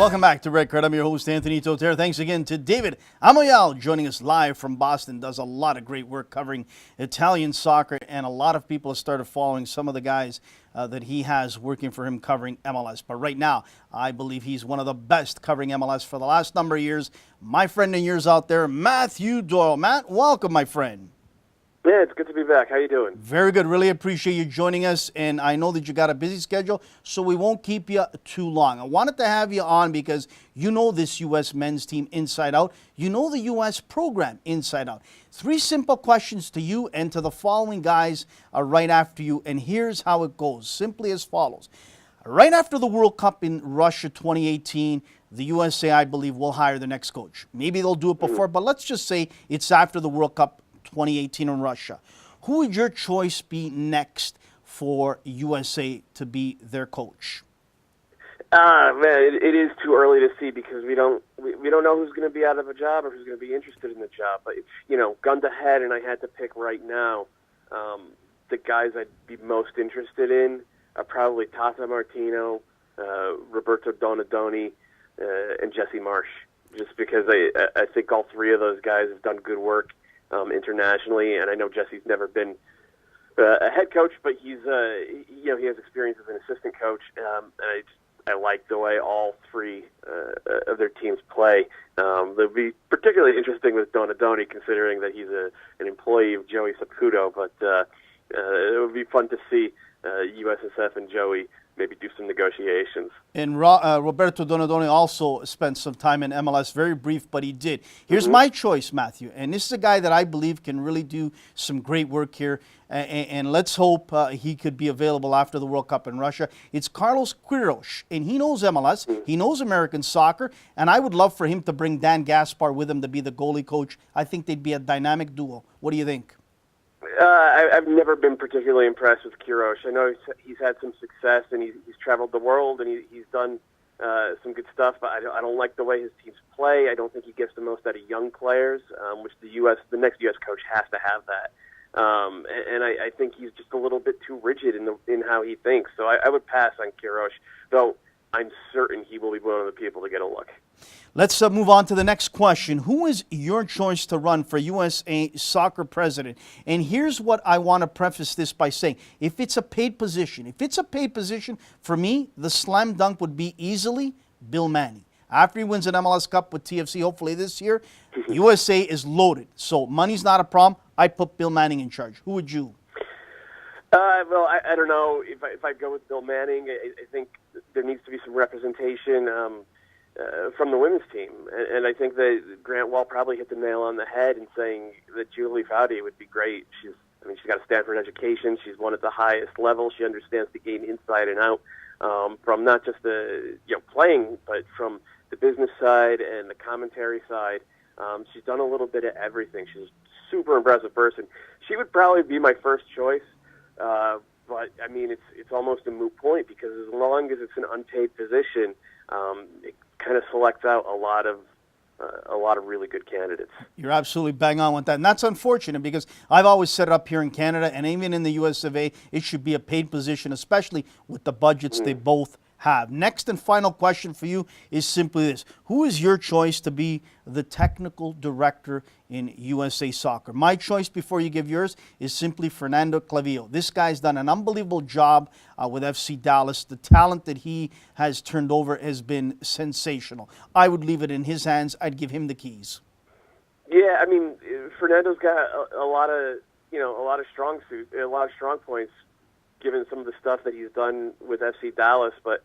Welcome back to Red Card. I'm your host, Anthony Totera. Thanks again to David Amoyal joining us live from Boston. Does a lot of great work covering Italian soccer, and a lot of people have started following some of the guys that he has working for him covering MLS. But right now, I believe he's one of the best covering MLS for the last number of years. My friend and yours out there, Matthew Doyle. Matt, welcome, my friend. Yeah, it's good to be back. How you doing? Very good. Really appreciate you joining us, and I know that you got a busy schedule, so we won't keep you too long. I wanted to have you on because you know this U.S. men's team inside out. You know the U.S. program inside out. 3 simple questions to you and to the following guys right after you, and here's how it goes. Simply as follows. Right after the World Cup in Russia 2018, the USA, I believe, will hire the next coach. Maybe they'll do it before, but let's just say it's after the World Cup 2018 in Russia. Who would your choice be next for USA to be their coach? Man, it is too early to see because we don't know who's going to be out of a job or who's going to be interested in the job. But gun to head, and I had to pick right now, the guys I'd be most interested in are probably Tata Martino, Roberto Donadoni, and Jesse Marsh. Just because I think all 3 of those guys have done good work internationally, and I know Jesse's never been a head coach, but he has experience as an assistant coach, and I like the way all 3 of their teams play. They'll be particularly interesting with Donadoni, considering that he's an employee of Joey Saputo, but it would be fun to see USSF and Joey maybe do some negotiations. And Roberto Donadoni also spent some time in MLS, very brief, but he did. Here's my choice, Matthew, and this is a guy that I believe can really do some great work here, and let's hope he could be available after the World Cup in Russia. It's Carlos Queiroz, and he knows MLS, he knows American soccer, and I would love for him to bring Dan Gaspar with him to be the goalie coach. I think they'd be a dynamic duo. What do you think? I've never been particularly impressed with Queiroz. I know he's had some success, and he's traveled the world, and he's done some good stuff, but I don't like the way his teams play. I don't think he gets the most out of young players, which the next U.S. coach has to have that. And I think he's just a little bit too rigid in how he thinks. So I would pass on Queiroz, though I'm certain he will be one of the people to get a look. Let's move on to the next question. Who is your choice to run for USA soccer president? And here's what I want to preface this by saying. If it's a paid position, for me, the slam dunk would be easily Bill Manning. After he wins an MLS Cup with TFC, hopefully this year, USA is loaded. So money's not a problem. I'd put Bill Manning in charge. Who would you? Well, I don't know if I'd go with Bill Manning. I think there needs to be some representation from the women's team, and I think that Grant Wall probably hit the nail on the head in saying that Julie Foudy would be great. She's got a Stanford education. She's won at the highest level. She understands the game inside and out, from not just the playing, but from the business side and the commentary side. She's done a little bit of everything. She's a super impressive person. She would probably be my first choice. But I mean, it's almost a moot point because as long as it's an unpaid position, it kind of selects out a lot of really good candidates. You're absolutely bang on with that, and that's unfortunate because I've always set it up here in Canada, and even in the US of A, it should be a paid position, especially with the budgets they both have. Next and final question for you is simply this. Who is your choice to be the technical director in USA Soccer? My choice, before you give yours, is simply Fernando Clavillo. This guy's done an unbelievable job with FC Dallas. The talent that he has turned over has been sensational. I would leave it in his hands. I'd give him the keys. Yeah, I mean, Fernando's got a lot of strong suits, a lot of strong points, given some of the stuff that he's done with FC Dallas, but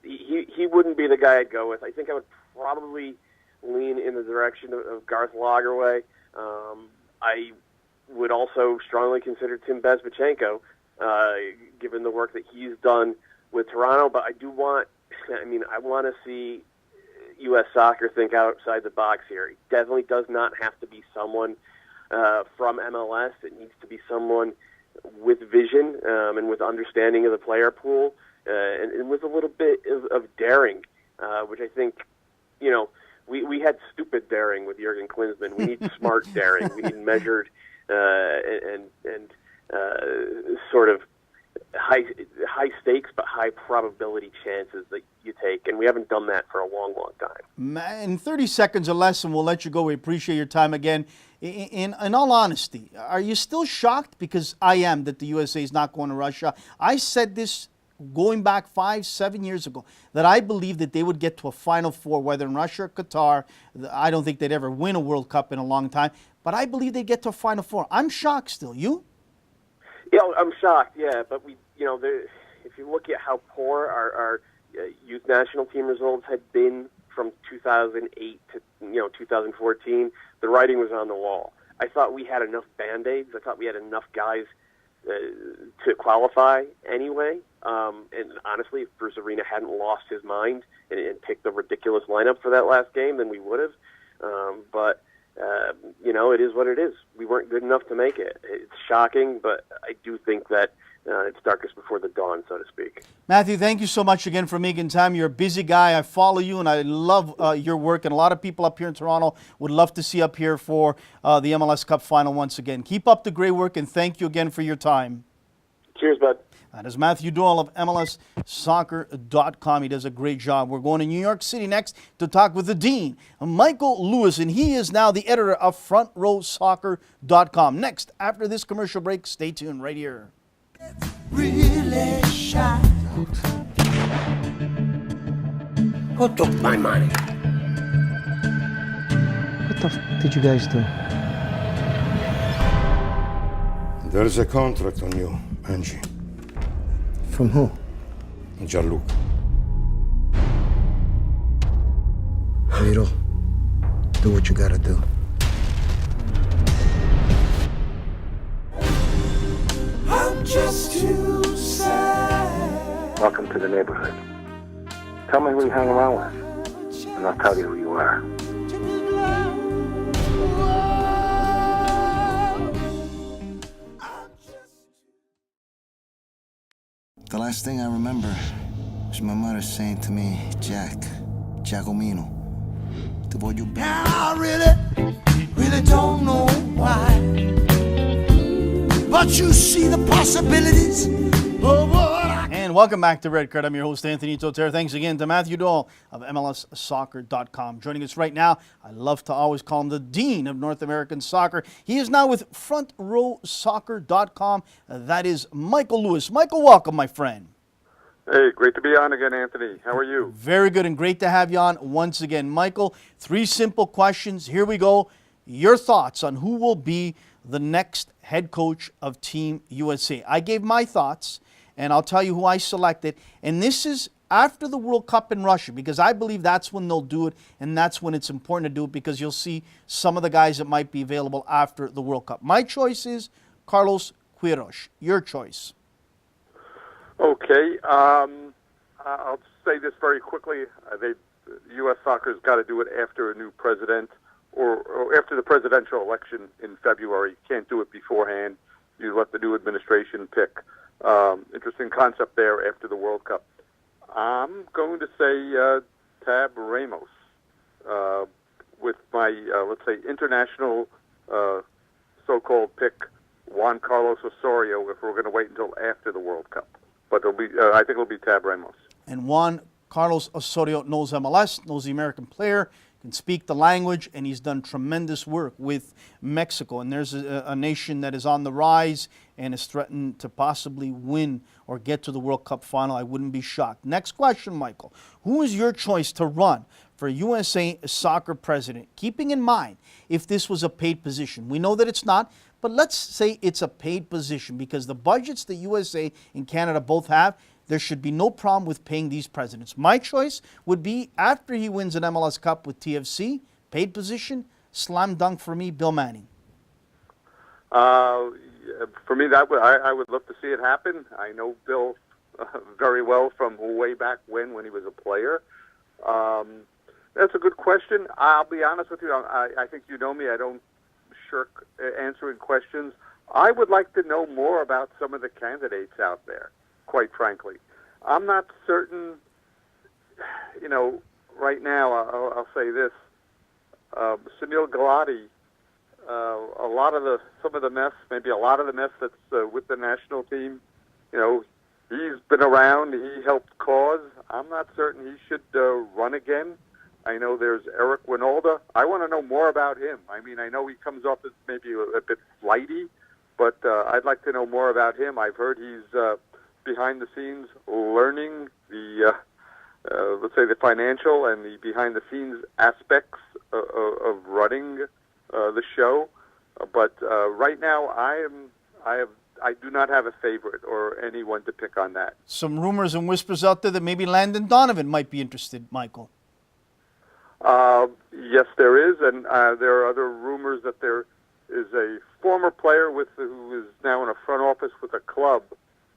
he wouldn't be the guy I'd go with. I think I would probably lean in the direction of Garth Lagerwey. I would also strongly consider Tim Bezbatchenko, given the work that he's done with Toronto, but I want to see U.S. Soccer think outside the box here. It definitely does not have to be someone from MLS. It needs to be someone with vision and with understanding of the player pool and with a little bit of daring, which I think, we had stupid daring with Jurgen Klinsmann. We need smart daring. We need measured and sort of high stakes but high probability chances that you take, and we haven't done that for a long, long time. In 30 seconds or less, and we'll let you go. We appreciate your time again. In all honesty, are you still shocked? Because I am, that the USA is not going to Russia. I said this going back 5-7 years ago, that I believe that they would get to a Final Four, whether in Russia or Qatar. I don't think they'd ever win a World Cup in a long time, but I believe they'd get to a Final Four. I'm shocked still. You? Yeah, I'm shocked. Yeah, but if you look at how poor our youth national team results had been from 2008 to 2014, the writing was on the wall. I thought we had enough Band-Aids. I thought we had enough guys to qualify anyway. And honestly, if Bruce Arena hadn't lost his mind and picked the ridiculous lineup for that last game, then we would have. But it is what it is. We weren't good enough to make it. It's shocking, but I do think that it's darkest before the dawn, so to speak. Matthew, thank you so much again for making time. You're a busy guy. I follow you, and I love your work. And a lot of people up here in Toronto would love to see up here for the MLS Cup Final once again. Keep up the great work, and thank you again for your time. Cheers, bud. That is Matthew Doyle of MLSsoccer.com. He does a great job. We're going to New York City next to talk with the Dean, Michael Lewis, and he is now the editor of FrontRowSoccer.com. Next, after this commercial break, stay tuned right here. Really shy. Who took my money? What the did you guys do? There's a contract on you, Angie. From who? Gianluca. Vito, do what you gotta do. I'm just too sad. Welcome to the neighborhood. Tell me who you hang around with, and I'll tell you who you are. The last thing I remember was my mother saying to me, Giacomino, te voglio bene. Now I really don't know why. But you see the possibilities of what I... And welcome back to Red Card. I'm your host, Anthony Totera. Thanks again to Matthew Doyle of MLSsoccer.com. Joining us right now, I love to always call him the Dean of North American Soccer. He is now with FrontRowSoccer.com. That is Michael Lewis. Michael, welcome, my friend. Hey, great to be on again, Anthony. How are you? Very good, and great to have you on once again. Michael, 3 simple questions. Here we go. Your thoughts on who will be the next head coach of Team USA. I gave my thoughts, and I'll tell you who I selected. And this is after the World Cup in Russia, because I believe that's when they'll do it, and that's when it's important to do it, because you'll see some of the guys that might be available after the World Cup. My choice is Carlos Queiroz. Your choice. Okay. I'll say this very quickly. U.S. Soccer's got to do it after a new president or after the presidential election in February. Can't do it beforehand. You let the new administration pick. Interesting concept there after the World Cup. I'm going to say Tab Ramos with my, let's say, international so-called pick, Juan Carlos Osorio, if we're going to wait until after the World Cup. But it'll be, I think it'll be Tab Ramos. And Juan Carlos Osorio knows MLS, knows the American player, can speak the language, and he's done tremendous work with Mexico. And there's a nation that is on the rise and is threatened to possibly win or get to the World Cup final. I wouldn't be shocked. Next question, Michael. Who is your choice to run for USA Soccer president? Keeping in mind, if this was a paid position. We know that it's not, but let's say it's a paid position, because the budgets that USA and Canada both have, there should be no problem with paying these presidents. My choice would be, after he wins an MLS Cup with TFC, paid position, slam dunk for me, Bill Manning. For me, I would love to see it happen. I know Bill very well from way back when he was a player. That's a good question. I'll be honest with you. I think you know me. I don't shirk answering questions. I would like to know more about some of the candidates out there, quite frankly. I'm not certain, right now, I'll say this. Sunil Gulati, some of the mess, maybe a lot of the mess that's with the national team, he's been around. He helped cause. I'm not certain he should run again. I know there's Eric Winalda. I want to know more about him. I mean, I know he comes off as maybe a bit flighty, but I'd like to know more about him. I've heard he's behind the scenes learning the, let's say, the financial and the behind the scenes aspects of running the show. But right now, I do not have a favorite or anyone to pick on that. Some rumors and whispers out there that maybe Landon Donovan might be interested, Michael. Yes, there is, and there are other rumors that there is a former player who is now in a front office with a club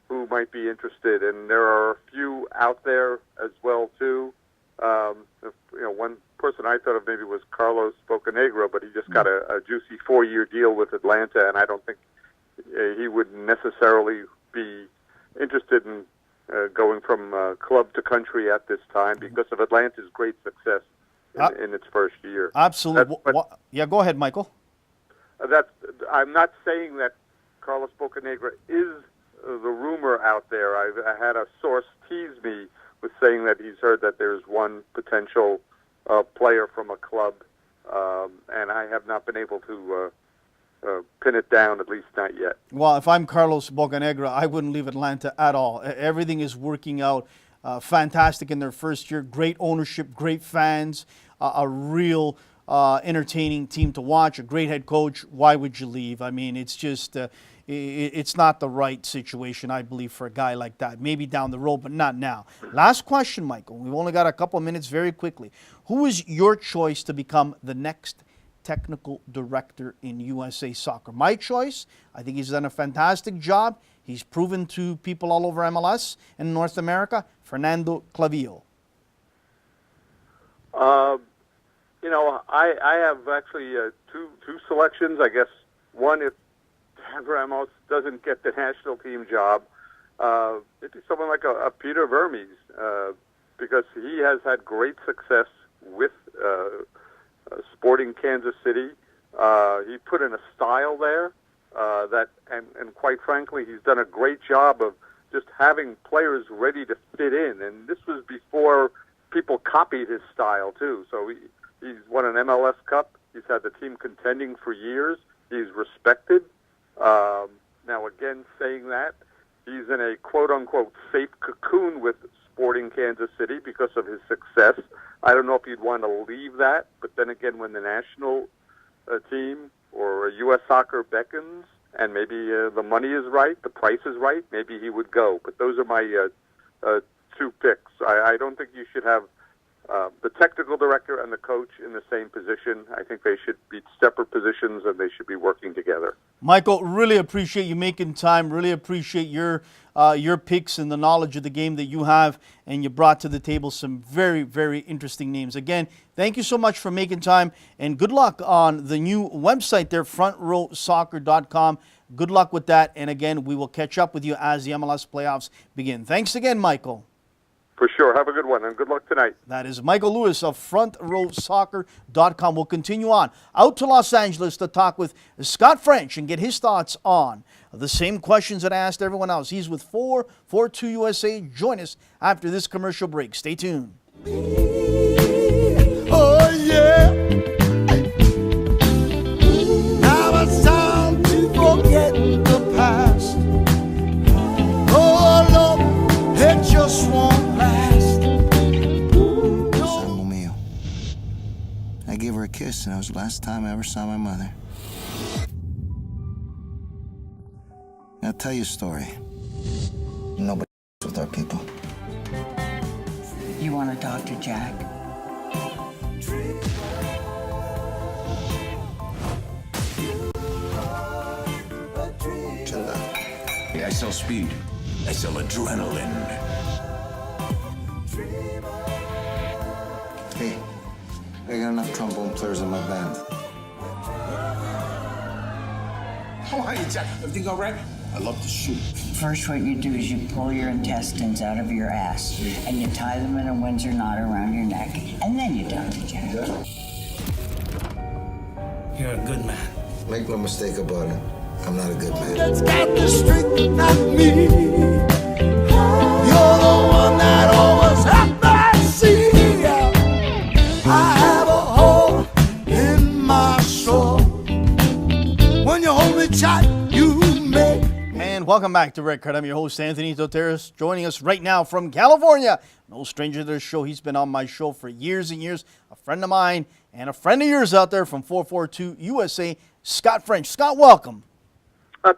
who might be interested, and there are a few out there as well too. One person I thought of maybe was Carlos Bocanegra, but he just got a juicy 4-year deal with Atlanta, and I don't think he would necessarily be interested in going from club to country at this time because of Atlanta's great success in its first year. Absolutely. Yeah, go ahead, Michael. I'm not saying that Carlos Bocanegra is the rumor out there. I had a source tease me with saying that he's heard that there's one potential player from a club, and I have not been able to pin it down, at least not yet. Well, if I'm Carlos Bocanegra, I wouldn't leave Atlanta at all. Everything is working out fantastic in their first year. Great ownership, great fans, a real entertaining team to watch, a great head coach. Why would you leave? I mean, it's just, it's not the right situation, I believe, for a guy like that. Maybe down the road, but not now. Last question, Michael. We've only got a couple of minutes, very quickly. Who is your choice to become the next technical director in USA Soccer? My choice, I think he's done a fantastic job. He's proven to people all over MLS and North America, Fernando Clavijo. I have actually two selections. I guess one, if Dan Ramos doesn't get the national team job, it'd be someone like a Peter Vermes, because he has had great success with Sporting Kansas City. He put in a style there and quite frankly, he's done a great job of just having players ready to fit in. And this was before people copied his style too. So he's won an MLS Cup. He's had the team contending for years. He's respected. Now, again, saying that, he's in a quote-unquote safe cocoon with Sporting Kansas City because of his success. I don't know if he'd want to leave that, but then again, when the national team or U.S. Soccer beckons, and maybe the money is right, the price is right, maybe he would go. But those are my two picks. I don't think you should have the technical director and the coach in the same position. I think they should be separate positions and they should be working together. Michael, really appreciate you making time. Really appreciate your picks and the knowledge of the game that you have, and you brought to the table some very, very interesting names. Again, thank you so much for making time, and good luck on the new website there, frontrowsoccer.com. Good luck with that, and again, we will catch up with you as the MLS playoffs begin. Thanks again, Michael. For sure. Have a good one, and good luck tonight. That is Michael Lewis of frontrowsoccer.com. We'll continue on out to Los Angeles to talk with Scott French and get his thoughts on the same questions that I asked everyone else. He's with 442 USA. Join us after this commercial break. Stay tuned. Oh, yeah. Now it's time to forget the past. Oh, Lord, it just won't last. San Mio. I gave her a kiss, and that was the last time I ever saw my mother. I'll tell you a story. Nobody with our people. You want to talk to Jack? I sell speed. I sell adrenaline. Hey, I got enough trombone players in my band. How are you, Jack? Everything all right? I love to shoot. First, what you do is you pull your intestines out of your ass, and you tie them in a Windsor knot around your neck, and then you talk to Jack. You're a good man. Make no mistake about it. I'm not a good man. That's got the strength of me. Welcome back to Red Card. I'm your host, Anthony Totera, joining us right now from California. No stranger to this show. He's been on my show for years and years. A friend of mine and a friend of yours out there from 442 USA, Scott French. Scott, welcome.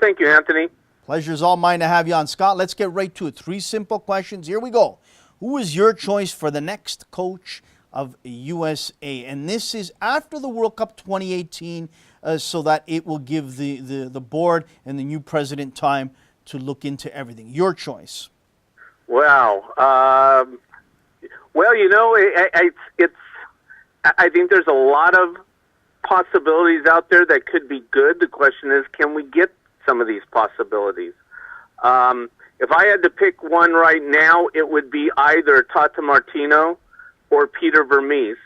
Thank you, Anthony. Pleasure's all mine to have you on. Scott, let's get right to it. 3 simple questions. Here we go. Who is your choice for the next coach of USA? And this is after the World Cup 2018, so that it will give the board and the new president time to look into everything. Your choice. Wow. Well, you know, I think there's a lot of possibilities out there that could be good. The question is, can we get some of these possibilities? If I had to pick one right now, it would be either Tata Martino or Peter Vermees.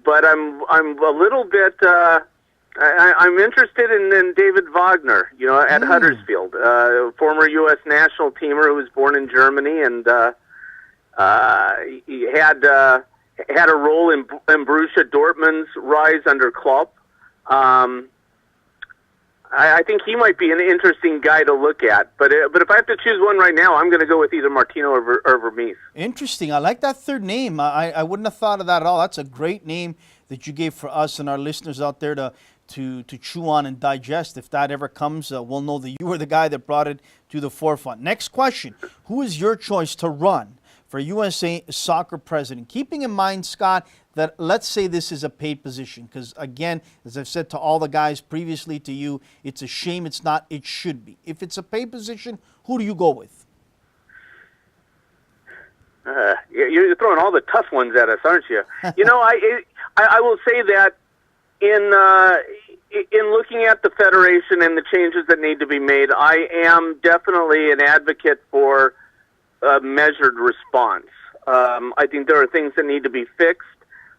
But I'm a little bit I'm interested in David Wagner, you know, at Huddersfield, former U.S. national teamer who was born in Germany, and he had a role in Borussia Dortmund's rise under Klopp. I think he might be an interesting guy to look at. But if I have to choose one right now, I'm going to go with either Martino or Vermees. Interesting. I like that third name. I wouldn't have thought of that at all. That's a great name that you gave for us and our listeners out there to chew on and digest. If that ever comes, we'll know that you were the guy that brought it to the forefront. Next question. Who is your choice to run for USA Soccer President? Keeping in mind, Scott, that let's say this is a paid position, because again, as I've said to all the guys previously to you, it's a shame it's not, it should be. If it's a paid position, who do you go with? You're throwing all the tough ones at us, aren't you? You know, I will say that in looking at the Federation and the changes that need to be made, I am definitely an advocate for a measured response. I think there are things that need to be fixed.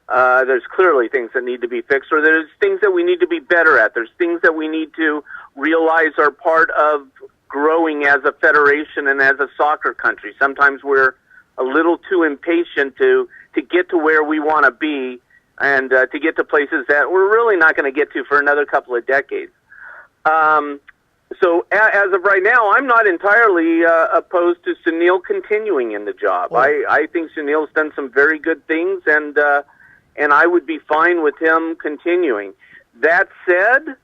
There's clearly things that need to be fixed, or there's things that we need to be better at. There's things that we need to realize are part of growing as a federation and as a soccer country. Sometimes we're a little too impatient to get to where we want to be, and to get to places that we're really not going to get to for another couple of decades. So as of right now, I'm not entirely opposed to Sunil continuing in the job. Oh. I think Sunil's done some very good things, and I would be fine with him continuing. That said,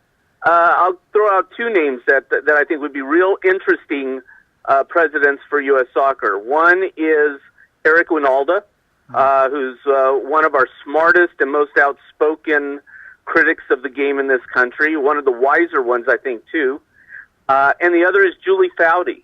I'll throw out 2 names that I think would be real interesting presidents for U.S. soccer. One is Eric Winalda, who's one of our smartest and most outspoken critics of the game in this country, one of the wiser ones, I think, too. And the other is Julie Foudy,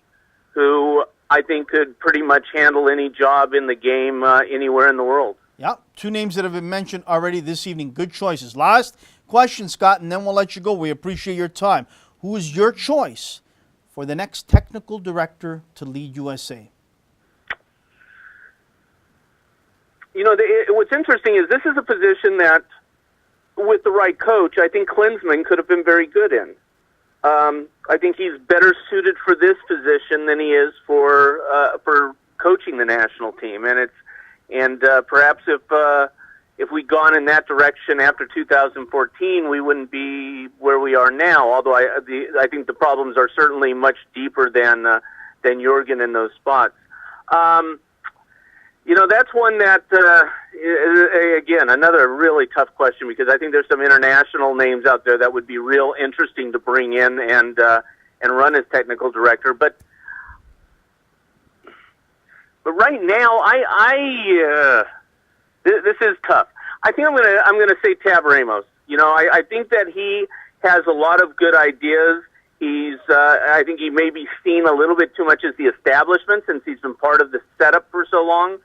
who I think could pretty much handle any job in the game anywhere in the world. Yeah, 2 names that have been mentioned already this evening. Good choices. Last question, Scott, and then we'll let you go. We appreciate your time. Who is your choice for the next technical director to lead USA? You know, what's interesting is this is a position that, with the right coach, I think Klinsmann could have been very good in. I think he's better suited for this position than he is for coaching the national team, and perhaps if we'd gone in that direction after 2014, we wouldn't be where we are now. Although I think the problems are certainly much deeper than Jurgen in those spots. You know, that's one that, again, another really tough question, because I think there's some international names out there that would be real interesting to bring in and run as technical director. But right now, this is tough. I think I'm gonna say Tab Ramos. You know, I think that he has a lot of good ideas. I think he may be seen a little bit too much as the establishment since he's been part of the setup for so long.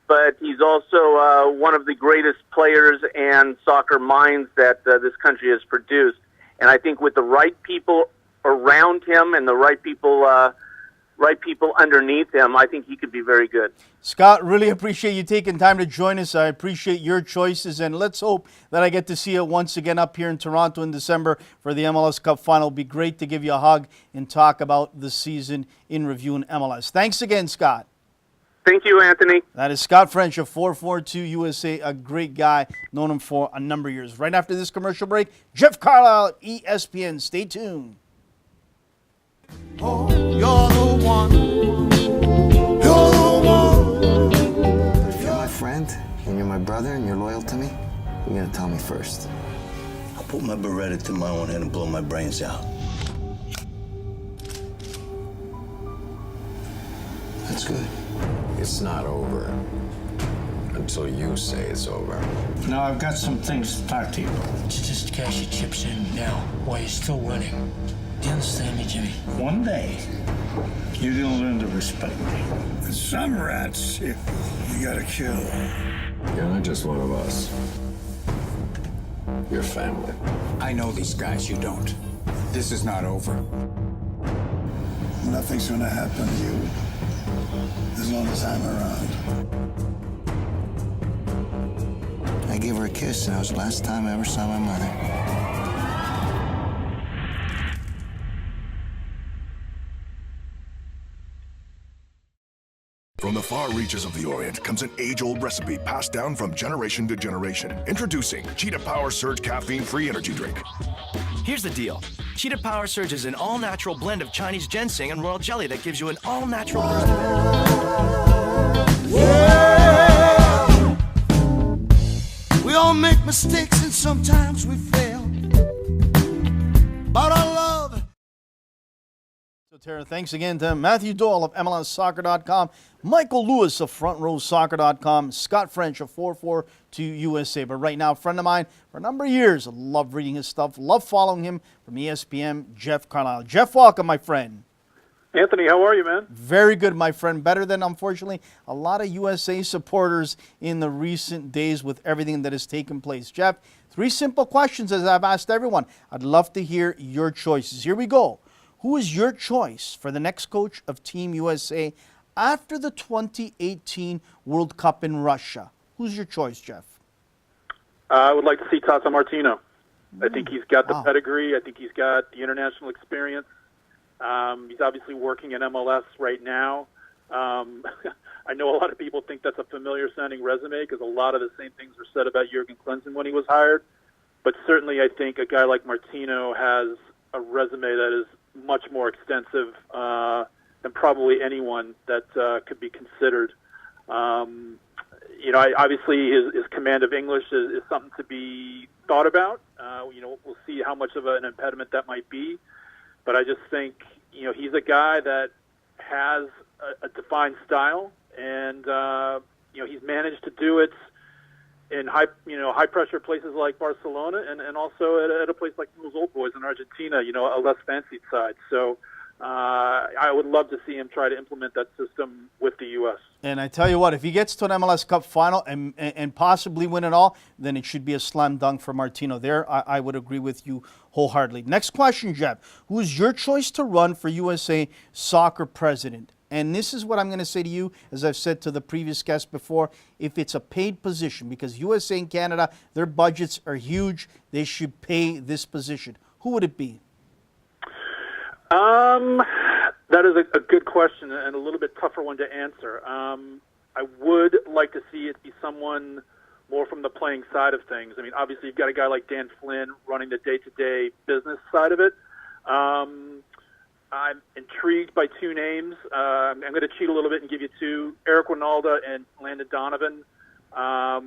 But he's also one of the greatest players and soccer minds that this country has produced. And I think with the right people around him and the right people underneath him, I think he could be very good. Scott, really appreciate you taking time to join us. I appreciate your choices, and let's hope that I get to see you once again up here in Toronto in December for the MLS Cup Final. It'll be great to give you a hug and talk about the season in review in MLS. Thanks again, Scott. Thank you, Anthony. That is Scott French of 442 USA, a great guy, known him for a number of years. Right after this commercial break, Jeff Carlisle, ESPN. Stay tuned. Oh, you're the one. You're the one. If you're my friend, and you're my brother, and you're loyal to me, you're gonna tell me first. I'll put my Beretta to my own head and blow my brains out. That's good. It's not over until you say it's over. Now, I've got some things to talk to you about. Just cash your chips in now while you're still winning. Do you understand me, Jimmy? One day, you're gonna learn to respect me. Some rats, you gotta kill. You're not just one of us. You're family. I know these guys, you don't. This is not over. Nothing's gonna happen to you as long as I'm around. I gave her a kiss, and it was the last time I ever saw my mother. From the far reaches of the Orient comes an age-old recipe passed down from generation to generation. Introducing Cheetah Power Surge Caffeine-Free Energy Drink. Here's the deal. Cheetah Power Surge is an all-natural blend of Chinese ginseng and royal jelly that gives you an all-natural burst of energy. Yeah. We all make mistakes and sometimes we fail. But I love. Totera, thanks again to Matthew Doyle of MLSsoccer.com, Michael Lewis of FrontRowSoccer.com, Scott French of 442 USA. But right now, a friend of mine for a number of years, I love reading his stuff, love following him from ESPN, Jeff Carlisle. Jeff, welcome, my friend. Anthony, how are you, man? Very good, my friend. Better than, unfortunately, a lot of USA supporters in the recent days with everything that has taken place. Jeff, 3 simple questions as I've asked everyone. I'd love to hear your choices. Here we go. Who is your choice for the next coach of Team USA after the 2018 World Cup in Russia? Who's your choice, Jeff? I would like to see Tata Martino. I think he's got the pedigree. I think he's got the international experience. He's obviously working in MLS right now. I know a lot of people think that's a familiar-sounding resume because a lot of the same things were said about Jurgen Klinsmann when he was hired. But certainly I think a guy like Martino has a resume that is much more extensive than probably anyone that could be considered. Obviously his command of English is something to be thought about. We'll see how much of an impediment that might be. But I just think, he's a guy that has a defined style, and he's managed to do it in high pressure places like Barcelona, and also at a place like Newell's Old Boys in Argentina, a less fancied side. So I would love to see him try to implement that system with the U.S. And I tell you what, if he gets to an MLS Cup final and possibly win it all, then it should be a slam dunk for Martino. There, I would agree with you wholeheartedly. Next question, Jeff. Who is your choice to run for USA Soccer President? And this is what I'm going to say to you, as I've said to the previous guest before, if it's a paid position, because USA and Canada, their budgets are huge, they should pay this position. Who would it be? That is a good question and a little bit tougher one to answer. I would like to see it be someone more from the playing side of things. I mean, obviously you've got a guy like Dan Flynn running the day-to-day business side of it. I'm intrigued by 2 names. I'm going to cheat a little bit and give you 2, Eric Winalda and Landon Donovan. I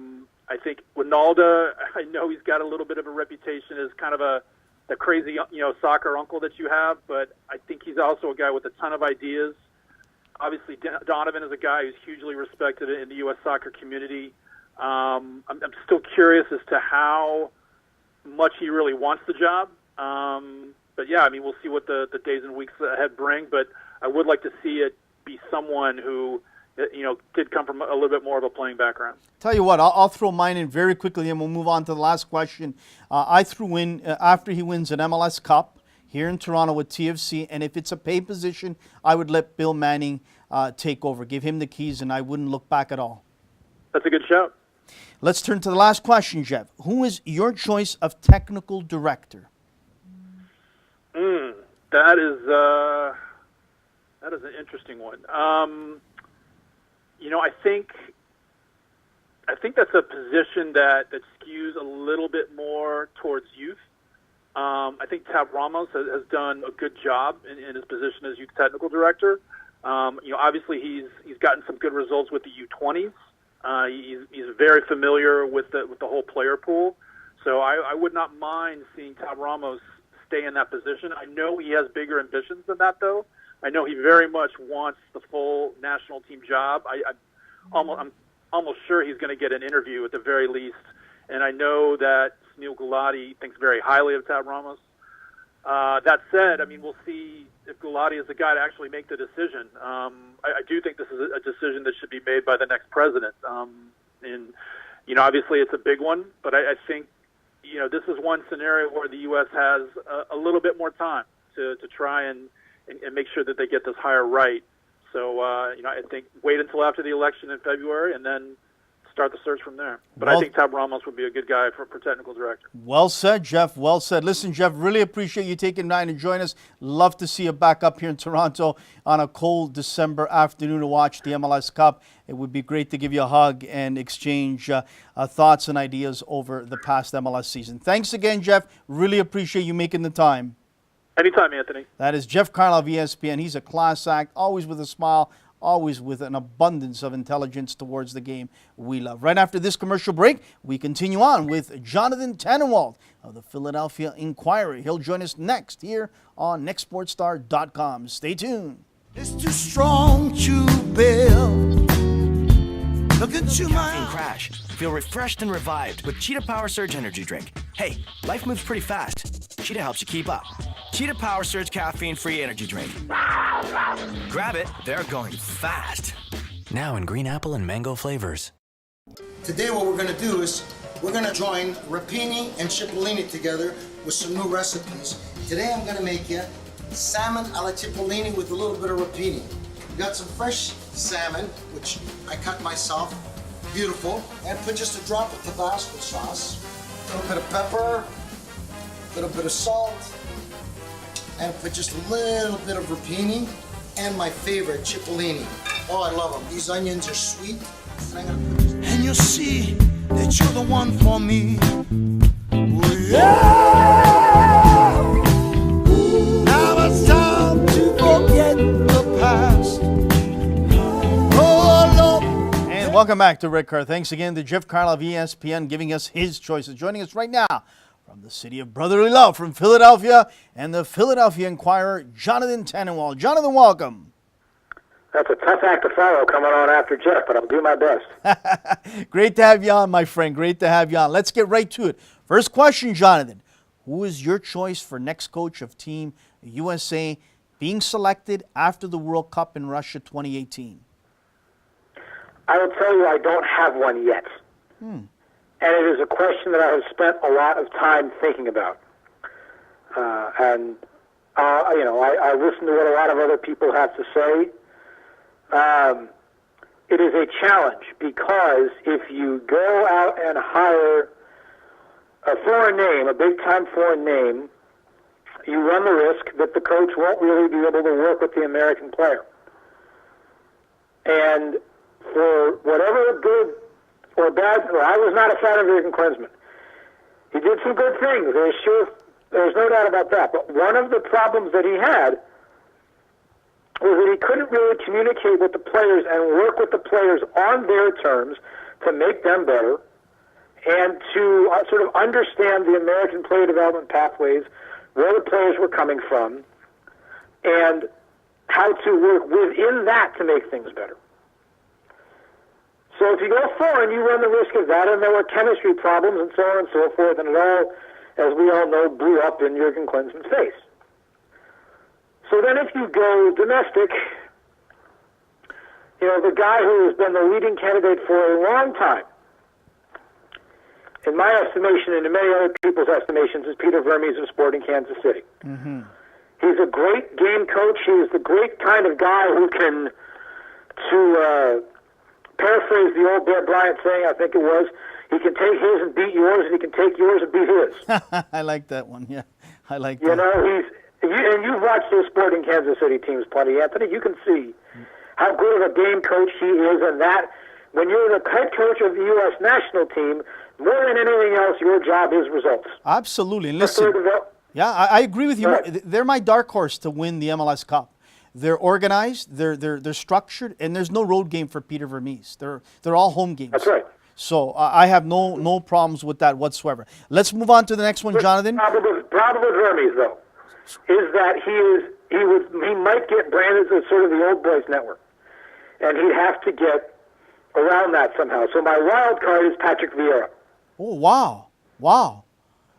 think Winalda, I know he's got a little bit of a reputation as kind of the crazy, soccer uncle that you have, but I think he's also a guy with a ton of ideas. Obviously, Donovan is a guy who's hugely respected in the U.S. soccer community. I'm still curious as to how much he really wants the job. But yeah, I mean, we'll see what the days and weeks ahead bring. But I would like to see it be someone who, did come from a little bit more of a playing background. Tell you what, I'll throw mine in very quickly, and we'll move on to the last question. I threw in after he wins an MLS Cup here in Toronto with TFC, and if it's a paid position, I would let Bill Manning take over, give him the keys, and I wouldn't look back at all. That's a good shout. Let's turn to the last question, Jeff. Who is your choice of technical director? That is an interesting one. I think that's a position that skews a little bit more towards youth. I think Tab Ramos has done a good job in his position as youth technical director. Obviously he's gotten some good results with the U20s. He's very familiar with the whole player pool. So I would not mind seeing Tab Ramos stay in that position. I know he has bigger ambitions than that, though. I know he very much wants the full national team job. I'm almost sure he's going to get an interview at the very least. And I know that Sunil Gulati thinks very highly of Tab Ramos. That said, we'll see if Gulati is the guy to actually make the decision. I do think this is a decision that should be made by the next president. Obviously it's a big one, but I think, this is one scenario where the U.S. has a little bit more time to try and make sure that they get this hire right. So, I think wait until after the election in February and then start the search from there. But I think Tab Ramos would be a good guy for technical director. Well said, Jeff. Well said. Listen, Jeff, really appreciate you taking time to join us. Love to see you back up here in Toronto on a cold December afternoon to watch the MLS Cup. It would be great to give you a hug and exchange thoughts and ideas over the past MLS season. Thanks again, Jeff. Really appreciate you making the time. Anytime, Anthony. That is Jeff Carlisle of ESPN. He's a class act, always with a smile, always with an abundance of intelligence towards the game we love. Right after this commercial break, we continue on with Jonathan Tannenwald of the Philadelphia Inquirer. He'll join us next here on nextsportstar.com. Stay tuned. It's too strong to build. Look into my Caffeine crash. Feel refreshed and revived with Cheetah Power Surge Energy Drink. Hey, life moves pretty fast. Cheetah helps you keep up. Cheetah Power Surge caffeine-free energy drink. Grab it, they're going fast. Now in green apple and mango flavors. Today what we're going to do is we're going to join rapini and cipollini together with some new recipes. Today I'm going to make you salmon alla cipollini with a little bit of rapini. We got some fresh salmon, which I cut myself. Beautiful. And put just a drop of Tabasco sauce, a little bit of pepper, a little bit of salt, and put just a little bit of rapini, and my favorite, cipollini. Oh, I love them. These onions are sweet. And I'm gonna put just... and you'll see that you're the one for me. Ooh, yeah. Now it's time to forget the past. Oh, Lord. And welcome back to Red Car. Thanks again to Jeff Carlisle of ESPN giving us his choices. Joining us right now from the city of brotherly love, from Philadelphia, and the Philadelphia Inquirer, Jonathan Tannenwald. Jonathan, welcome. That's a tough act to follow coming on after Jeff, but I'll do my best. Great to have you on, my friend. Great to have you on. Let's get right to it. First question, Jonathan. Who is your choice for next coach of Team USA being selected after the World Cup in Russia 2018? I will tell you I don't have one yet. And it is a question that I have spent a lot of time thinking about. I listen to what a lot of other people have to say. It is a challenge because if you go out and hire a foreign name, a big-time foreign name, you run the risk that the coach won't really be able to work with the American player. And for whatever good or bad, I was not a fan of Jurgen Klinsmann. He did some good things. There's no doubt about that. But one of the problems that he had was that he couldn't really communicate with the players and work with the players on their terms to make them better and to sort of understand the American player development pathways, where the players were coming from, and how to work within that to make things better. So if you go foreign, you run the risk of that, and there were chemistry problems and so on and so forth, and it all, as we all know, blew up in Jurgen Klinsmann's face. So then if you go domestic, the guy who has been the leading candidate for a long time, in my estimation and in many other people's estimations, is Peter Vermes of Sporting Kansas City. Mm-hmm. He's a great game coach. He is the great kind of guy who can, to paraphrase the old Bear Bryant saying, I think it was, he can take his and beat yours, and he can take yours and beat his. I like that one, yeah. I like that. You know, and you've watched those Sporting Kansas City teams plenty, Anthony. You can see how good of a game coach he is, and that when you're the head coach of the U.S. national team, more than anything else, your job is results. Absolutely. Listen, Yeah, I agree with you. Right. They're my dark horse to win the MLS Cup. They're organized, they're structured, and there's no road game for Peter Vermees. They're all home games. That's right. So I have no problems with that whatsoever. Let's move on to the next one, Jonathan. The problem with Hermes, though, is that he might get branded as sort of the old boys network, and he'd have to get around that somehow. So my wild card is Patrick Vieira. Oh wow!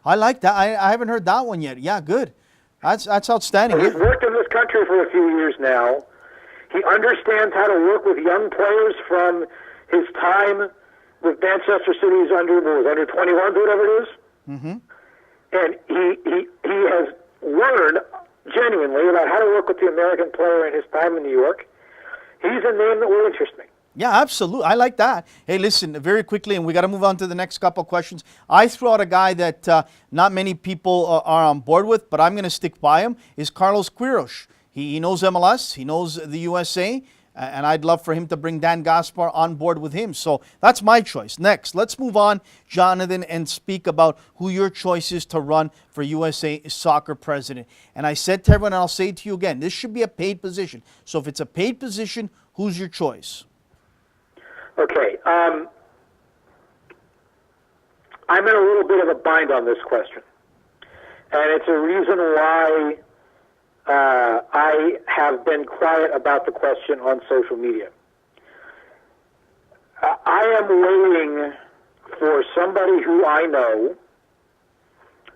I like that. I haven't heard that one yet. Yeah, good. That's outstanding. He's worked in this country for a few years now. He understands how to work with young players from his time with Manchester City's under 21s, whatever it is. Mm-hmm. And he has learned genuinely about how to work with the American player in his time in New York. He's a name that will interest me. Yeah, absolutely. I like that. Hey, listen, very quickly, and we got to move on to the next couple questions. I threw out a guy that not many people are on board with, but I'm going to stick by him, is Carlos Queiroz. He knows MLS, he knows the USA, and I'd love for him to bring Dan Gaspar on board with him. So that's my choice. Next, let's move on, Jonathan, and speak about who your choice is to run for USA Soccer President. And I said to everyone, and I'll say it to you again, this should be a paid position. So if it's a paid position, who's your choice? Okay. I'm in a little bit of a bind on this question. And it's a reason why I have been quiet about the question on social media. I am waiting for somebody who I know,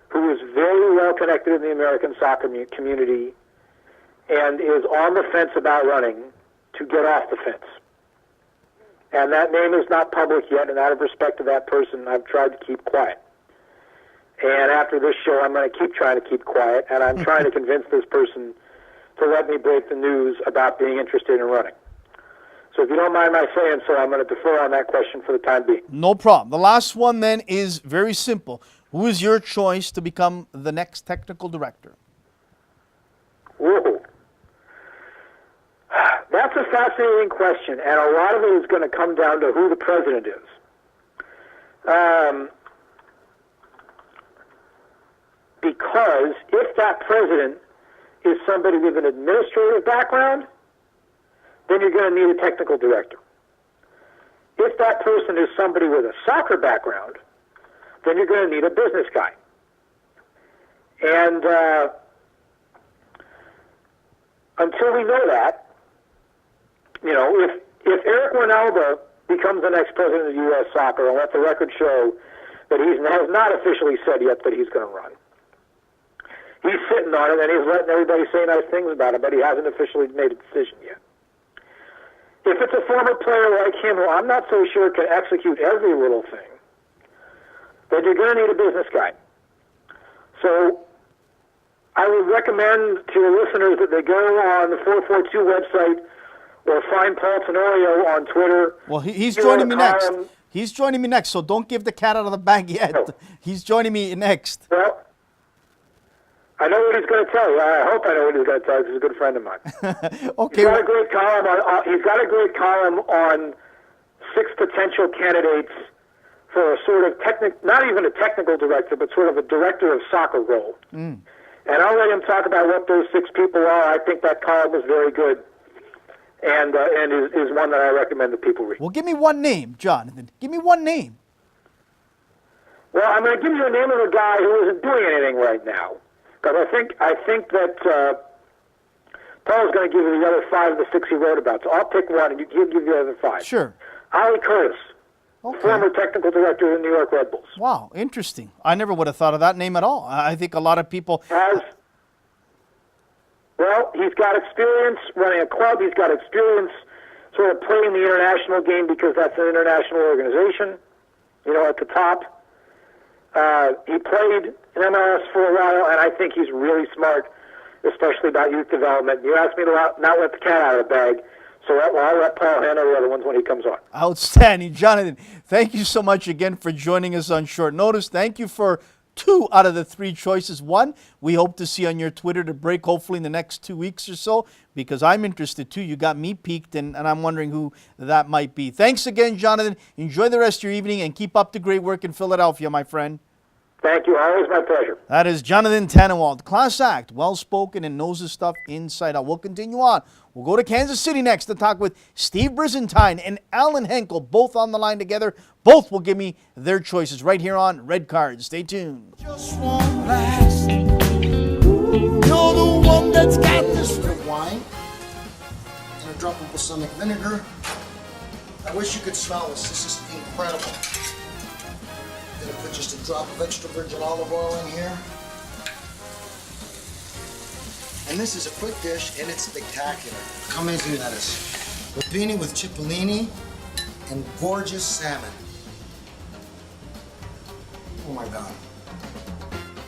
who is very well connected in the American soccer community and is on the fence about running, to get off the fence. And that name is not public yet, and out of respect to that person, I've tried to keep quiet. And after this show, I'm going to keep trying to keep quiet, and I'm trying to convince this person to let me break the news about being interested in running. So if you don't mind my saying so, I'm going to defer on that question for the time being. No problem. The last one then is very simple. Who is your choice to become the next technical director? Whoa. That's a fascinating question, and a lot of it is going to come down to who the president is. Because if that president is somebody with an administrative background, then you're going to need a technical director. If that person is somebody with a soccer background, then you're going to need a business guy. And until we know that, you know, if Eric Ronaldo becomes the next president of U.S. Soccer, and let the record show that he has not officially said yet that he's going to run, he's sitting on it and he's letting everybody say nice things about it, but he hasn't officially made a decision yet. If it's a former player like him, who I'm not so sure can execute every little thing, then you're going to need a business guy. So I would recommend to your listeners that they go on the 442 website or find Paul Tenorio on Twitter. Well, he's joining me next. He's joining me next, so don't give the cat out of the bag yet. No. He's joining me next. Well, I know what he's going to tell you. I hope I know what he's going to tell you. He's a good friend of mine. Okay. He's got a great column on. He's got a great column on 6 potential candidates for a sort of not even a technical director, but sort of a director of soccer role. And I'll let him talk about what those 6 people are. I think that column is very good, and is one that I recommend that people read. Well, give me one name, Jonathan. Give me one name. Well, I'm going to give you the name of a guy who isn't doing anything right now, because I think that Paul's going to give you the other 5 of the 6 he wrote about. So I'll pick one, and he'll give you the other 5. Sure. Ali Curtis, former technical director of the New York Red Bulls. Wow, interesting. I never would have thought of that name at all. I think a lot of people... Well, he's got experience running a club. He's got experience sort of playing the international game, because that's an international organization, you know, at the top. He played in MLS for a while, and I think he's really smart, especially about youth development. You asked me to not let the cat out of the bag, so I'll let Paul handle the other ones when he comes on. Outstanding. Jonathan, thank you so much again for joining us on short notice. Thank you for 2 out of the 3 choices. 1, we hope to see on your Twitter to break hopefully in the next 2 weeks or so, because I'm interested too. You got me peaked, and I'm wondering who that might be. Thanks again, Jonathan. Enjoy the rest of your evening and keep up the great work in Philadelphia, my friend. Thank you. Always my pleasure. That is Jonathan Tannenwald, class act, well-spoken and knows his stuff inside out. We'll continue on. We'll go to Kansas City next to talk with Steve Brizentine and Alan Henkel, both on the line together. Both will give me their choices right here on Red Card. Stay tuned. Just won't last. You're the one that's got this. A bit of wine and a drop of balsamic vinegar. I wish you could smell this. This is incredible. Gonna put just a drop of extra virgin olive oil in here. And this is a quick dish and it's spectacular. How amazing that is. Rapini with cipollini and gorgeous salmon. Oh my God.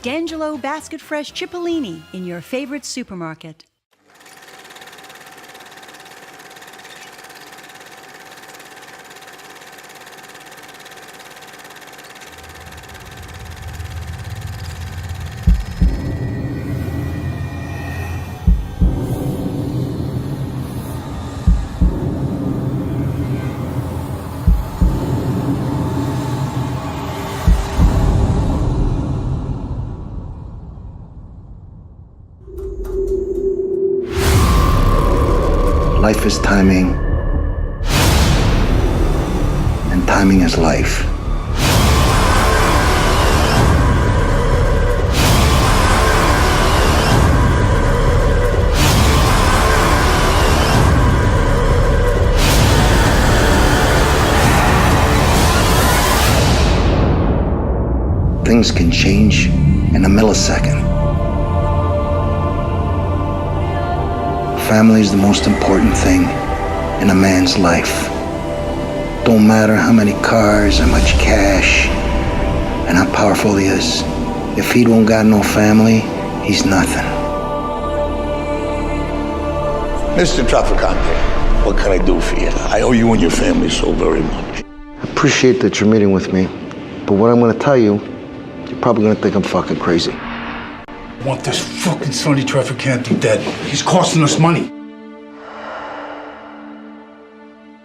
D'Angelo Basket Fresh Cipollini in your favorite supermarket. Life is timing, and timing is life. Things can change in a millisecond. Family is the most important thing in a man's life. Don't matter how many cars, how much cash, and how powerful he is. If he don't got no family, he's nothing. Mr. Trafficante, what can I do for you? I owe you and your family so very much. I appreciate that you're meeting with me, but what I'm gonna tell you, you're probably gonna think I'm fucking crazy. I want this fucking Sonny Trafficante dead. He's costing us money.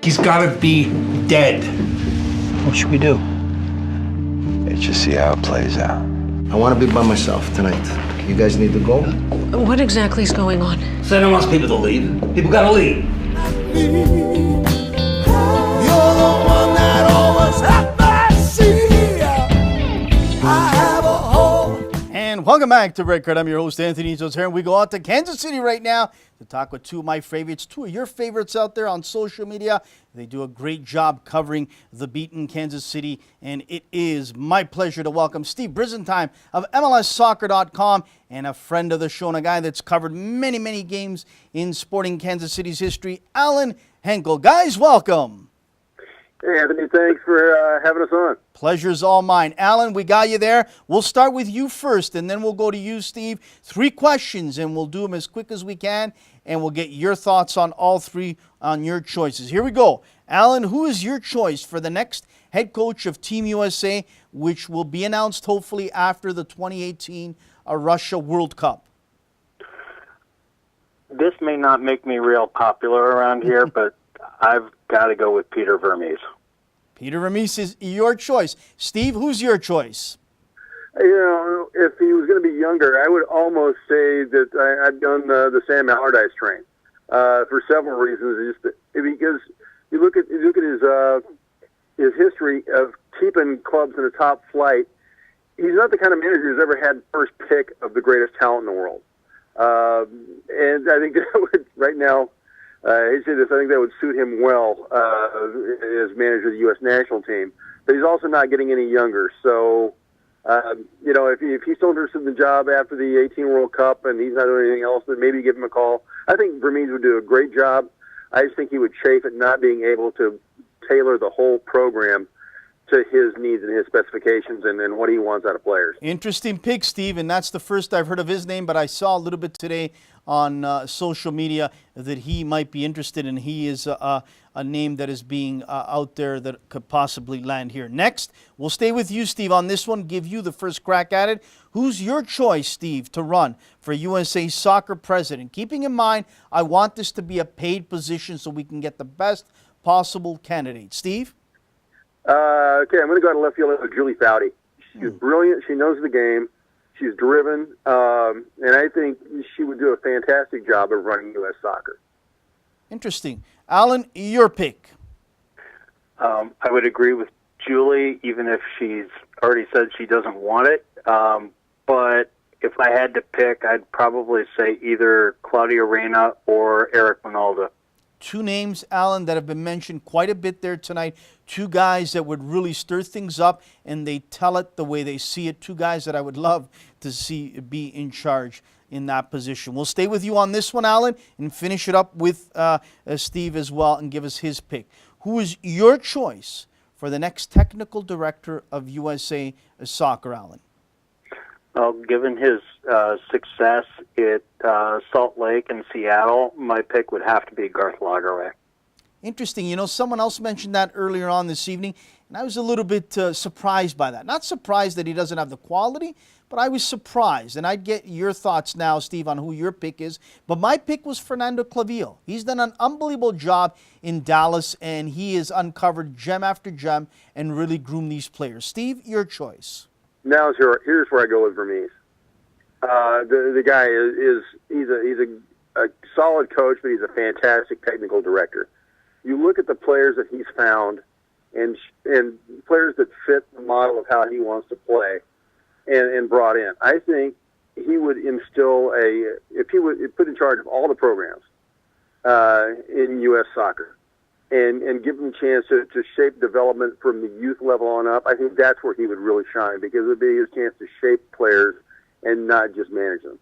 He's gotta be dead. What should we do? Let's just see how it plays out. I want to be by myself tonight. You guys need to go? What exactly is going on? Santa wants people to leave. People gotta leave. You're the one that always had my seat. I have a home. And welcome back to Red Card. I'm your host, Anthony Izos here, and we go out to Kansas City right now to talk with two of my favorites, two of your favorites out there on social media. They do a great job covering the beat in Kansas City, and it is my pleasure to welcome Steve Brizentine of MLSsoccer.com and a friend of the show and a guy that's covered many, many games in sporting Kansas City's history, Alan Henkel. Guys, welcome. Hey, Anthony, thanks for having us on. Pleasure's all mine. Alan, we got you there. We'll start with you first, and then we'll go to you, Steve. 3 questions, and we'll do them as quick as we can, and we'll get your thoughts on all 3 on your choices. Here we go. Alan, who is your choice for the next head coach of Team USA, which will be announced hopefully after the 2018 Russia World Cup? This may not make me real popular around here, but I've got to go with Peter Vermees. Peter Vermees is your choice. Steve, who's your choice? You know, if he was going to be younger, I would almost say that I've done the Sam Allardyce train for several reasons. Just because you look at his history of keeping clubs in the top flight. He's not the kind of manager who's ever had first pick of the greatest talent in the world. And I think that would right now. I say this. I think that would suit him well as manager of the U.S. national team. But he's also not getting any younger. So, you know, if he's still interested in the job after the 18 World Cup and he's not doing anything else, then maybe give him a call. I think Vermees would do a great job. I just think he would chafe at not being able to tailor the whole program to his needs and his specifications and what he wants out of players. Interesting pick, Steve, and that's the first I've heard of his name, but I saw a little bit today on social media that he might be interested in. He is a name that is being out there that could possibly land here. Next, we'll stay with you, Steve, on this one, give you the first crack at it. Who's your choice, Steve, to run for USA Soccer President? Keeping in mind, I want this to be a paid position so we can get the best possible candidate. Steve? Okay, I'm going to go to left field with Julie Foudy. She's brilliant. She knows the game. She's driven, and I think she would do a fantastic job of running U.S. soccer. Interesting. Alan, your pick. I would agree with Julie, even if she's already said she doesn't want it. But if I had to pick, I'd probably say either Claudia Reyna or Eric Ronaldo. Two names, Alan, that have been mentioned quite a bit there tonight. Two guys that would really stir things up, and they tell it the way they see it. Two guys that I would love to see be in charge in that position. We'll stay with you on this one, Alan, and finish it up with Steve as well and give us his pick. Who is your choice for the next technical director of USA Soccer, Alan? Well, given his success at Salt Lake and Seattle, my pick would have to be Garth Lagerwey. Interesting. You know, someone else mentioned that earlier on this evening, and I was a little bit surprised by that. Not surprised that he doesn't have the quality, but I was surprised. And I'd get your thoughts now, Steve, on who your pick is. But my pick was Fernando Clavijo. He's done an unbelievable job in Dallas, and he has uncovered gem after gem and really groomed these players. Steve, your choice. Now here's where I go with Vermees. The guy he's a solid coach, but he's a fantastic technical director. You look at the players that he's found, and players that fit the model of how he wants to play, and brought in. I think he would instill if he would put in charge of all the programs in U.S. soccer. And give them a chance to shape development from the youth level on up. I think that's where he would really shine, because it would be his chance to shape players and not just manage them.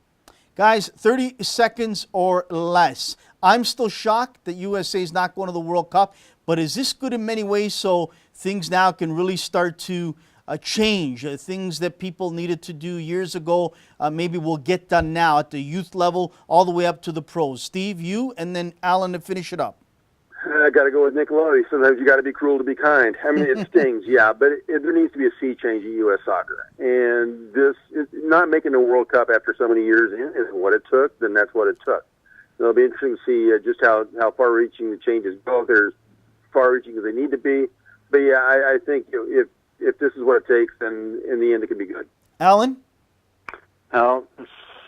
Guys, 30 seconds or less. I'm still shocked that USA is not going to the World Cup, but is this good in many ways so things now can really start to change? Things that people needed to do years ago maybe will get done now at the youth level all the way up to the pros. Steve, you, and then Alan to finish it up. I got to go with Nickelodeon. Sometimes you got to be cruel to be kind. I mean, it stings, yeah, but there needs to be a sea change in U.S. soccer. And this not making the World Cup after so many years in is what it took. Then that's what it took. So it'll be interesting to see just how far-reaching the changes go. If they're far-reaching as they need to be. But yeah, I think if this is what it takes, then in the end it can be good. Alan? Well,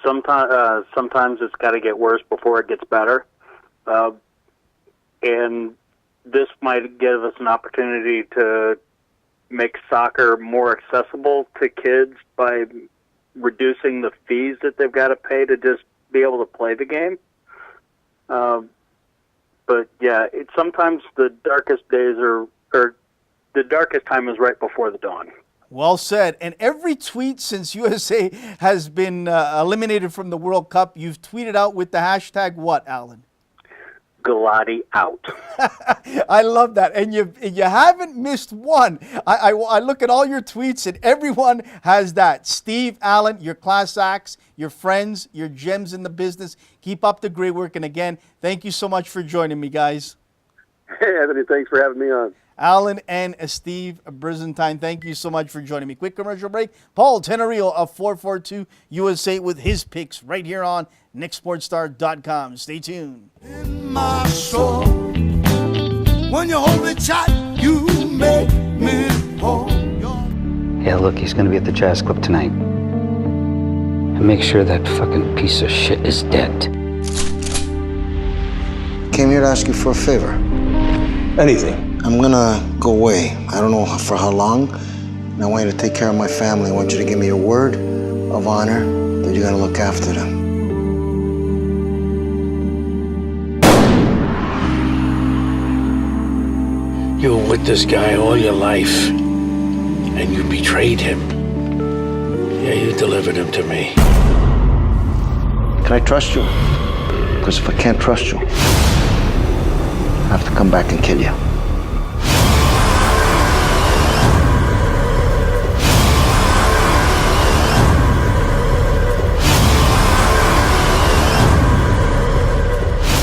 sometimes it's got to get worse before it gets better. And this might give us an opportunity to make soccer more accessible to kids by reducing the fees that they've got to pay to just be able to play the game. But yeah, sometimes the darkest days or the darkest time is right before the dawn. Well said. And every tweet since USA has been eliminated from the World Cup, you've tweeted out with the hashtag what, Alan? Galati out. I love that, and you haven't missed one. I look at all your tweets, and everyone has that. Steve, Alan, your class acts, your friends, your gems in the business. Keep up the great work, and again, thank you so much for joining me, guys. Hey, Anthony, thanks for having me on. Alan and Steve Brizentine, thank you so much for joining me. Quick commercial break. Paul Tenorio of 442 USA with his picks right here on NickSportsStar.com. Stay tuned. In my soul, when you hold me tight, you make me whole. Yeah, look, he's gonna be at the jazz club tonight. And make sure that fucking piece of shit is dead. Came here to ask you for a favor. Anything. I'm gonna go away. I don't know for how long. And I want you to take care of my family. I want you to give me your word of honor that you're gonna look after them. You were with this guy all your life, and you betrayed him. Yeah, you delivered him to me. Can I trust you? Because if I can't trust you, I have to come back and kill you.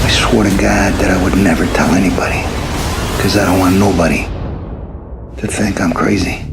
I swore to God that I would never tell anybody, because I don't want nobody to think I'm crazy.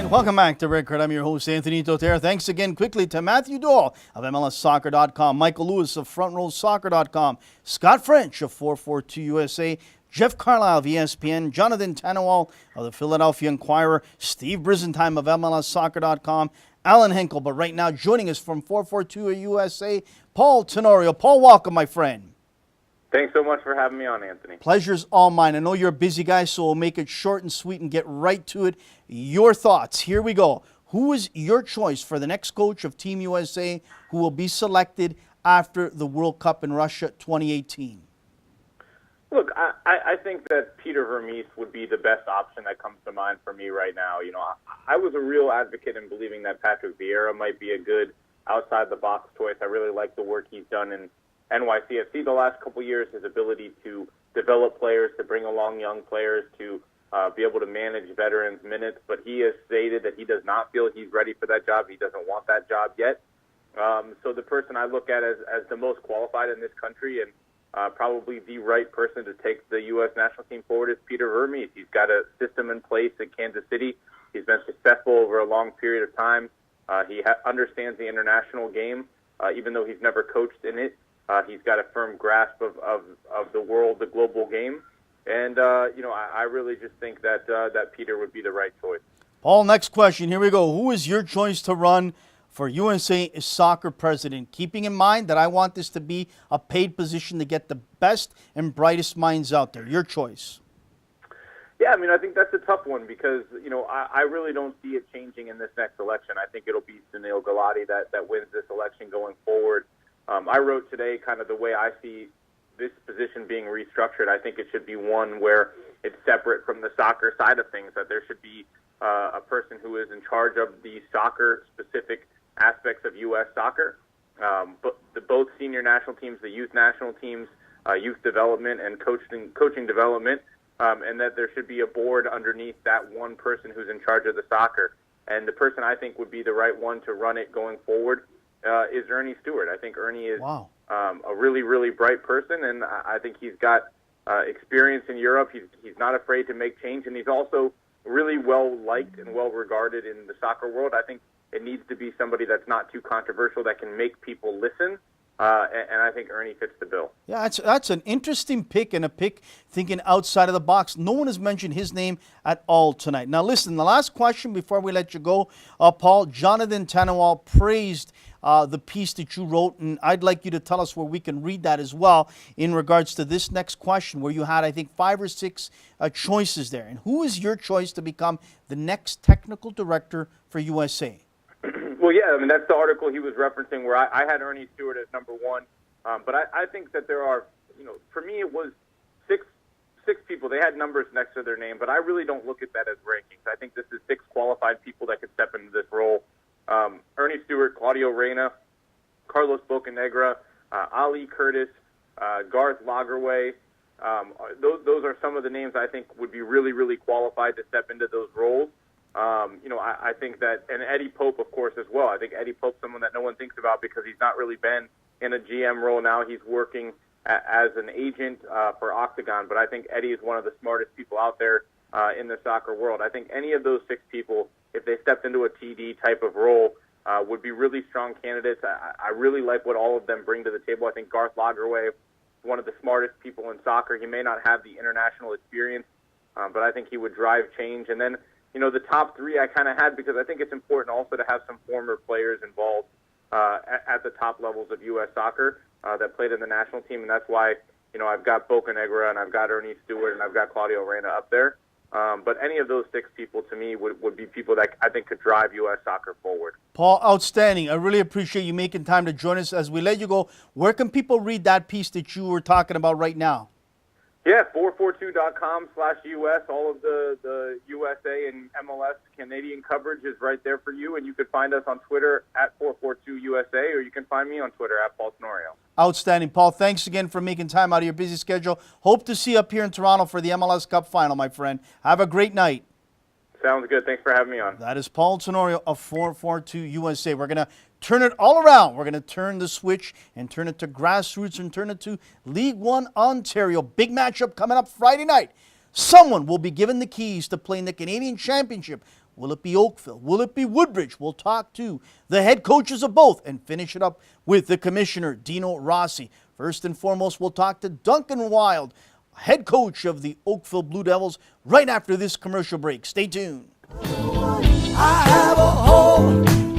Welcome back to Record. I'm your host, Anthony Totera. Thanks again quickly to Matthew Dahl of MLSsoccer.com, Michael Lewis of FrontRowSoccer.com, Scott French of 442 USA, Jeff Carlisle of ESPN, Jonathan Tannewall of the Philadelphia Inquirer, Steve Brizentime of MLSsoccer.com, Alan Henkel. But right now, joining us from 442 USA, Paul Tenorio. Paul, welcome, my friend. Thanks so much for having me on, Anthony. Pleasure's all mine. I know you're a busy guy, so we'll make it short and sweet and get right to it. Your thoughts. Here we go. Who is your choice for the next coach of Team USA who will be selected after the World Cup in Russia 2018? Look, I think that Peter Vermees would be the best option that comes to mind for me right now. You know, I was a real advocate in believing that Patrick Vieira might be a good outside-the-box choice. I really like the work he's done in NYCFC the last couple years, his ability to develop players, to bring along young players, to be able to manage veterans' minutes. But he has stated that he does not feel he's ready for that job. He doesn't want that job yet. So the person I look at as the most qualified in this country and probably the right person to take the U.S. national team forward is Peter Vermees. He's got a system in place at Kansas City. He's been successful over a long period of time. He understands the international game, even though he's never coached in it. He's got a firm grasp of the world, the global game. And, you know, I really just think that that Peter would be the right choice. Paul, next question. Here we go. Who is your choice to run for USA Soccer president? Keeping in mind that I want this to be a paid position to get the best and brightest minds out there. Your choice. Yeah, I mean, I think that's a tough one because, you know, I really don't see it changing in this next election. I think it'll be Sunil Gulati that wins this election going forward. I wrote today kind of the way I see this position being restructured. I think it should be one where it's separate from the soccer side of things, that there should be a person who is in charge of the soccer-specific aspects of U.S. soccer, but both senior national teams, the youth national teams, youth development and coaching development, and that there should be a board underneath that one person who's in charge of the soccer. And the person I think would be the right one to run it going forward is Ernie Stewart. I think Ernie is a really, really bright person, and I think he's got experience in Europe. He's not afraid to make change, and he's also really well liked and well regarded in the soccer world. I think it needs to be somebody that's not too controversial, that can make people listen, and I think Ernie fits the bill. Yeah, that's an interesting pick, and a pick thinking outside of the box. No one has mentioned his name at all tonight. Now listen, the last question before we let you go, Paul, Jonathan Tannewall praised the piece that you wrote, and I'd like you to tell us where we can read that as well in regards to this next question, where you had, I think, 5 or 6 choices there. And who is your choice to become the next technical director for USA? Well, yeah, I mean, that's the article he was referencing where I had Ernie Stewart as number 1. But I think that there are, you know, for me it was six people. They had numbers next to their name, but I really don't look at that as rankings. I think this is 6 qualified people that could step into this role. Ernie Stewart, Claudio Reyna, Carlos Bocanegra, Ali Curtis, Garth Lagerwey. Those are some of the names I think would be really, really qualified to step into those roles. You know, I think that, and Eddie Pope, of course, as well. I think Eddie Pope's someone that no one thinks about because he's not really been in a GM role now. He's working as an agent for Octagon, but I think Eddie is one of the smartest people out there in the soccer world. I think any of those 6 people, if they stepped into a TD type of role, would be really strong candidates. I really like what all of them bring to the table. I think Garth Lagerwey, one of the smartest people in soccer. He may not have the international experience, but I think he would drive change. And then, you know, the top 3 I kind of had because I think it's important also to have some former players involved at the top levels of U.S. soccer that played in the national team, and that's why, you know, I've got Bocanegra and I've got Ernie Stewart and I've got Claudio Reyna up there. But any of those 6 people, to me, would be people that I think could drive U.S. soccer forward. Paul, outstanding. I really appreciate you making time to join us. As we let you go, where can people read that piece that you were talking about right now? Yeah, 442.com/US. All of the USA and MLS Canadian coverage is right there for you, and you can find us on Twitter at 442USA, or you can find me on Twitter at Paul Tenorio. Outstanding. Paul, thanks again for making time out of your busy schedule. Hope to see you up here in Toronto for the MLS Cup Final, my friend. Have a great night. Sounds good. Thanks for having me on. That is Paul Tenorio of 442 USA. We're going to turn it all around. We're going to turn the switch and turn it to grassroots and turn it to League One Ontario. Big matchup coming up Friday night. Someone will be given the keys to play in the Canadian Championship Will it be Oakville? Will it be Woodbridge? We'll talk to the head coaches of both and finish it up with the commissioner, Dino Rossi. First and foremost, we'll talk to Duncan Wild, head coach of the Oakville Blue Devils, right after this commercial break. Stay tuned. I have a